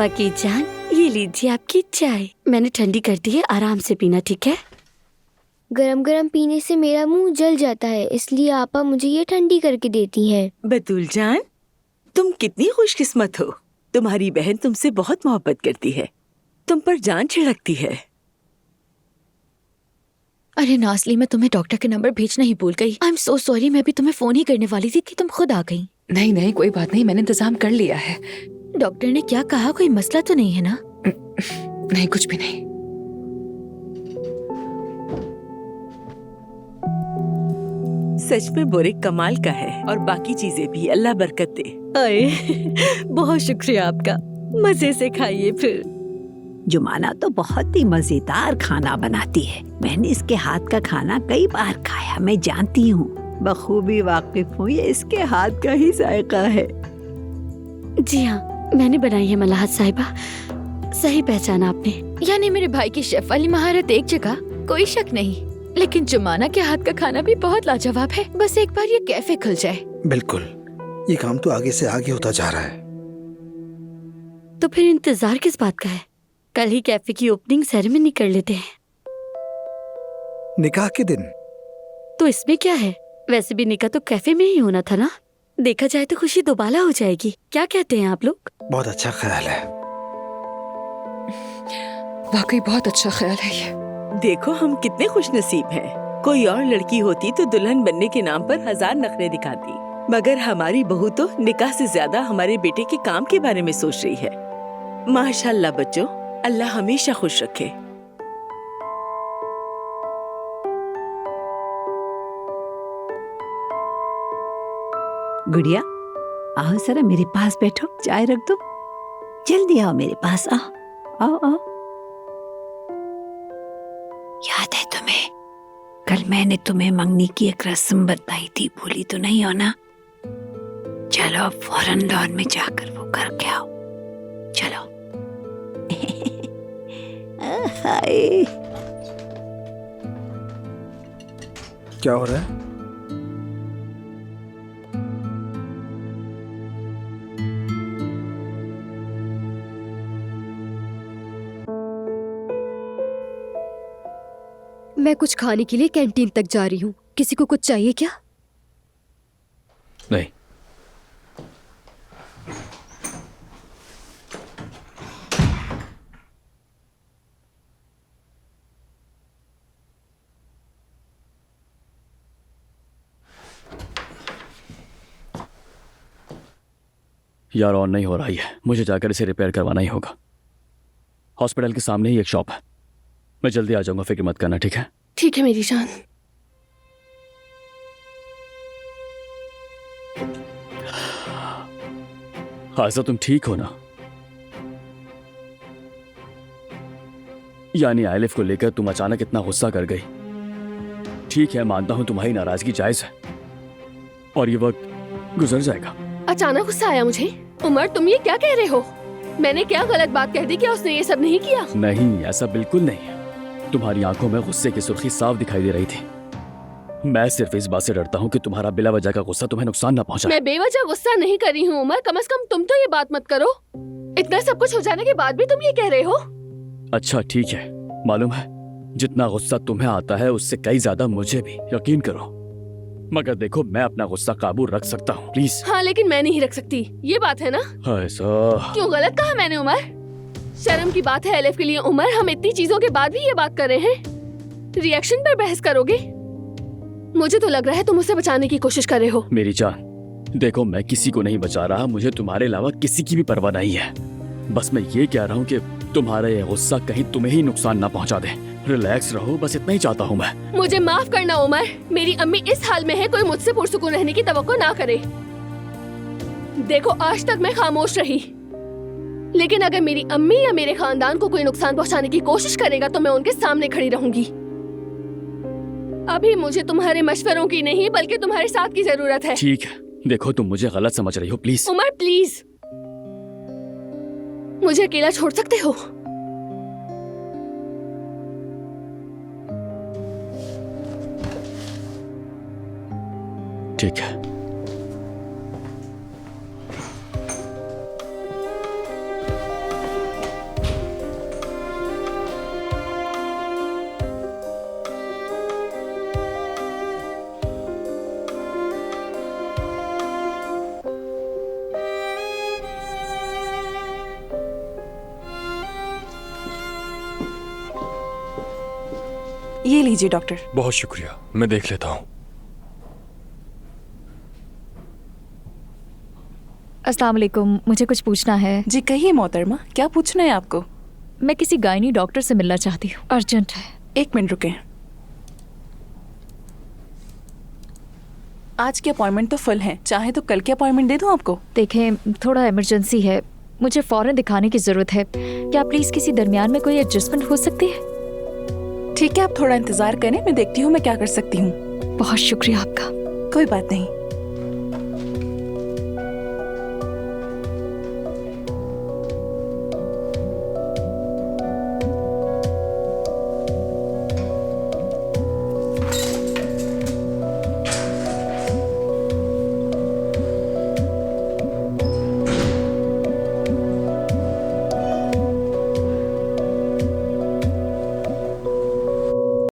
पापा की जान, ये लीजिए आपकी चाय। मैंने ठंडी कर दी है, आराम से पीना, ठीक है? गरम गरम पीने से मेरा मुंह जल जाता है, इसलिए आपा मुझे ये ठंडी करके देती हैं। बतूल जान, तुम कितनी खुशकिस्मत हो। तुम्हारी बहन तुमसे बहुत मोहब्बत करती है, तुम पर जान छिड़कती है। अरे नाज़ली, मैं तुम्हें डॉक्टर के नंबर भेजना ही भूल गई। आई एम सो सॉरी, मैं भी तुम्हें फोन ही करने वाली थी कि तुम खुद आ गई। नहीं नहीं, कोई बात नहीं, मैंने इंतजाम कर लिया है। डॉक्टर ने क्या कहा? कोई मसला तो नहीं है ना? नहीं, कुछ भी नहीं। सच में बोरे कमाल का है, और बाकी चीजें भी अल्लाह बरकत दे। अरे बहुत शुक्रिया आपका, मजे से खाइए फिर। जुमाना तो बहुत ही मजेदार खाना बनाती है। मैंने इसके हाथ का खाना कई बार खाया, मैं जानती हूँ, बखूबी वाकिफ हूँ, ये इसके हाथ का ही जायका है। जी हाँ, मैंने बनाई है मलाहत साहिबा, सही पहचाना आपने। यानी मेरे भाई की शेफ वाली महारत एक जगह, कोई शक नहीं, लेकिन जुमाना के हाथ का खाना भी बहुत लाजवाब है। बस एक बार ये कैफे खुल जाए। बिल्कुल, ये काम तो आगे से आगे होता जा रहा है। तो फिर इंतजार किस बात का है? कल ही कैफे की ओपनिंग सेरेमनी कर लेते हैं। निकाह के दिन तो इसमें क्या है? वैसे भी निकाह तो कैफे में ही होना था ना। देखा जाए तो खुशी दोबाला हो जाएगी। क्या कहते हैं आप लोग? बहुत अच्छा ख्याल है। वाकई बहुत अच्छा ख्याल है ये। देखो हम कितने खुशनसीब हैं। कोई और लड़की होती तो दुल्हन बनने के नाम पर 1000 नखरे दिखाती, मगर हमारी बहू तो निकाह से ज्यादा हमारे बेटे के काम के बारे में सोच रही है। माशाल्लाह बच्चों, अल्लाह हमेशा खुश रखे। गुड़िया, आओ जरा मेरे पास बैठो, चाय रख दो। जल्दी आओ मेरे पास, आओ आओ आओ। याद है तुम्हें, कल मैंने तुम्हें मंगनी की एक रस्म बताई थी, भूली तो नहीं हो ना? चलो अब फौरन लॉन में जाकर वो करके आओ, चलो। हाय, क्या हो रहा है? मैं कुछ खाने के लिए कैंटीन तक जा रही हूँ। किसी को कुछ चाहिए क्या? नहीं। यार ऑन नहीं हो रही है, मुझे जाकर इसे रिपेयर करवाना ही होगा। हॉस्पिटल के सामने ही एक शॉप है, मैं जल्दी आ जाऊंगा, फिक्र मत करना, ठीक है? ठीक है मेरी जान। आयशा तुम ठीक हो ना? यानी आइलिफ को लेकर तुम अचानक इतना गुस्सा कर गई। ठीक है, मानता हूं तुम्हारी नाराजगी जायज है और ये वक्त गुजर जाएगा। अचानक गुस्सा आया मुझे। उमर, तुम ये क्या कह रहे हो? मैंने क्या गलत बात कह दी? क्या उसने ये सब नहीं किया? नहीं, ऐसा बिल्कुल नहीं है। तुम्हारी आंखों में गुस्से की सुर्खी साफ दिखाई दे रही थी। मैं सिर्फ इस बात से डरता हूँ कि तुम्हारा बिला वजह का गुस्सा तुम्हें नुकसान न पहुंचाए। मैं बेवजह गुस्सा नहीं कर रही हूँ उमर, कम से कम तुम तो ये बात मत करो। इतना सब कुछ हो जाने के बाद भी तुम ये कह रहे हो? अच्छा ठीक है, मालूम है जितना गुस्सा तुम्हें आता है उससे कई ज्यादा मुझे भी, यकीन करो। मगर देखो, मैं अपना गुस्सा काबू रख सकता हूँ, प्लीज। हाँ, लेकिन मैं नहीं रख सकती, ये बात है ना? ऐसा क्यों गलत कहा मैंने उमर? शर्म की बात है एलिफ के लिए उमर, हम इतनी चीजों के बाद भी ये बात कर रहे हैं। रिएक्शन पर बहस करोगे? मुझे तो लग रहा है तुम उसे बचाने की कोशिश कर रहे हो। मेरी जान, देखो मैं किसी को नहीं बचा रहा, मुझे तुम्हारे अलावा किसी की भी परवाह नहीं है। बस मैं ये कह रहा हूँ कि तुम्हारा ये गुस्सा कहीं तुम्हें ही नुकसान ना पहुँचा दे। रिलैक्स रहो, बस इतना ही चाहता हूँ मैं। मुझे माफ करना उमर, मेरी अम्मी इस हाल में है, कोई मुझसे पुरसुकून रहने की तवक्को ना करे। देखो आज तक मैं खामोश रही, लेकिन अगर मेरी अम्मी या मेरे खानदान को कोई नुकसान पहुंचाने की कोशिश करेगा तो मैं उनके सामने खड़ी रहूंगी। अभी मुझे तुम्हारे मशवरों की नहीं बल्कि तुम्हारे साथ की जरूरत है। ठीक है, देखो तुम मुझे गलत समझ रही हो, प्लीज। उमर प्लीज, मुझे अकेला छोड़ सकते हो? ठीक है। ये लीजिए डॉक्टर। बहुत शुक्रिया, मैं देख लेता हूँ। अस्सलाम वालेकुम, मुझे कुछ पूछना है। जी कहिए मोहतरमा, क्या पूछना है आपको? मैं किसी गायनी डॉक्टर से मिलना चाहती हूँ, अर्जेंट है। 1 मिनट रुकें। आज की अपॉइंटमेंट तो फुल है, चाहे तो कल की अपॉइंटमेंट दे दूं आपको? देखें, थोड़ा इमरजेंसी है, मुझे फौरन दिखाने की जरूरत है। क्या प्लीज किसी दरमियान में कोई एडजस्टमेंट हो सकती है? ठीक है, आप थोड़ा इंतजार करें, मैं देखती हूँ मैं क्या कर सकती हूँ। बहुत शुक्रिया आपका। कोई बात नहीं।